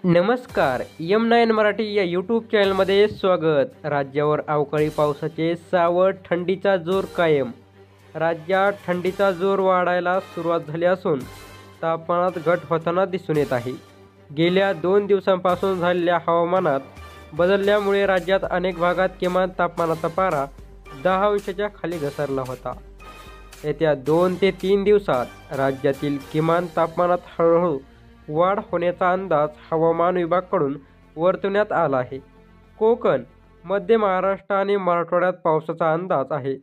नमस्कार. M9 मराठी या YouTube चॅनलमध्ये स्वागत. राज्यावर अवकाळी पावसाचे सावट, थंडीचा जोर कायम. राज्यात थंडीचा जोर वाढायला सुरुवात झाली असून तापमानात घट होताना दिसून येत आहे. गेल्या 2 दिवसांपासून झालेल्या हवामानात बदलल्यामुळे राज्यात अनेक भागात किमान तापमानाचा पारा 10 अंशाच्या खाली घसरला होता. येत्या 2 ते 3 दिवसात राज्यातील किमान तापमानात हळूहळू वाढ होण्याचा अंदाज हवामान विभागाकडून वर्तवण्यात आला आहे. कोकण, मध्य महाराष्ट्र आणि मराठवाड्यात पावसाचा अंदाज आहे.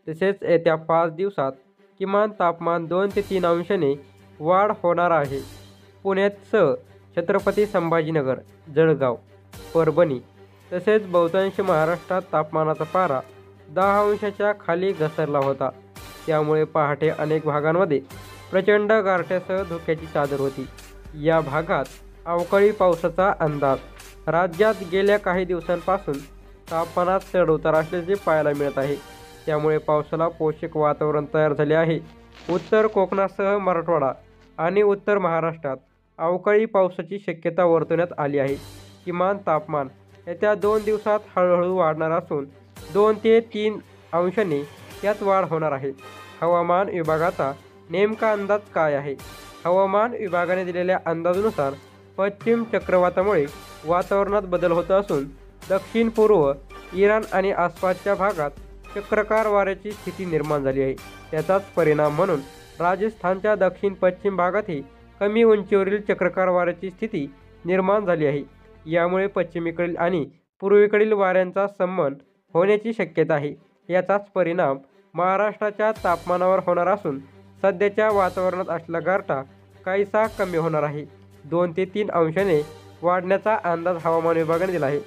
तसेच येत्या 5 दिवसात किमान तापमान 2 ते 3 अंशाने वाढ होणार आहे. पुण्यासह छत्रपती संभाजीनगर, जळगाव, परभणी तसेच बहुतांश महाराष्ट्रात तापमानाचा पारा 10 अंशाच्या खाली घसरला होता. त्यामुळे पहाटे अनेक भागांमध्ये प्रचंड गारठ्यासह धुक्याची चादर होती. या भागात अवकाळी पावसाचा अंदाज. राज्यात गेल्या काही दिवसांपासून तापमानात चढउतार असल्याचे पाहायला मिळत आहे. त्यामुळे पावसाला पोषक वातावरण तयार झाले आहे. उत्तर कोकणासह मराठवाडा आणि उत्तर महाराष्ट्रात अवकाळी पावसाची शक्यता वर्तवण्यात आली आहे. किमान तापमान येत्या 2 दिवसात हळूहळू वाढणार असून 2 ते 3 अंशांनी यात वाढ होणार आहे. हवामान विभागाचा नेमका अंदाज काय आहे? हवामान विभागाने दिलेल्या अंदाजानुसार पश्चिम चक्रवातामुळे वातावरणात बदल होत असून दक्षिण पूर्व इराण आणि आसपासच्या भागात चक्राकार वाऱ्याची स्थिती निर्माण झाली आहे. त्याचाच परिणाम म्हणून राजस्थानच्या दक्षिण पश्चिम भागातही कमी उंचीवरील चक्राकार वाऱ्याची स्थिती निर्माण झाली आहे. यामुळे पश्चिमेकडील आणि पूर्वेकडील वाऱ्यांचा संमन होण्याची शक्यता आहे. याचाच परिणाम महाराष्ट्राच्या तापमानावर होणार असून सध्याच्या वातावरणात असलेला गारठा काहीसा कमी होणार आहे. 2 ते 3 अंशाने वाढण्याचा अंदाज हवामान विभागाने दिला आहे.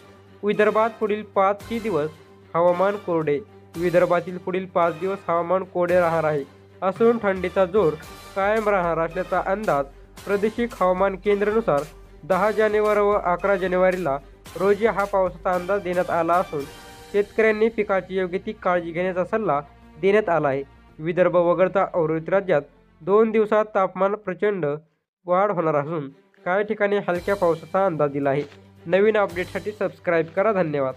विदर्भात पुढील 5 दिवस हवामान कोरडे. विदर्भातील पुढील 5 दिवस हवामान कोरडे राहणार आहे असून थंडीचा जोर कायम राहणार असल्याचा अंदाज प्रादेशिक हवामान केंद्रानुसार 10 जानेवारी व 11 जानेवारीला रोजी हा पावसाचा अंदाज देण्यात आला असून शेतकऱ्यांनी पिकाची योग्य ती काळजी घेण्याचा सल्ला देण्यात आला आहे. विदर्भ वगळता उर्वरित राज्यात 2 दिवसात तापमान प्रचंड वाढ होणार असून काही ठिकाणी हलक्या पावसाचा अंदाज दिला आहे. नवीन अपडेटसाठी सबस्क्राईब करा. धन्यवाद.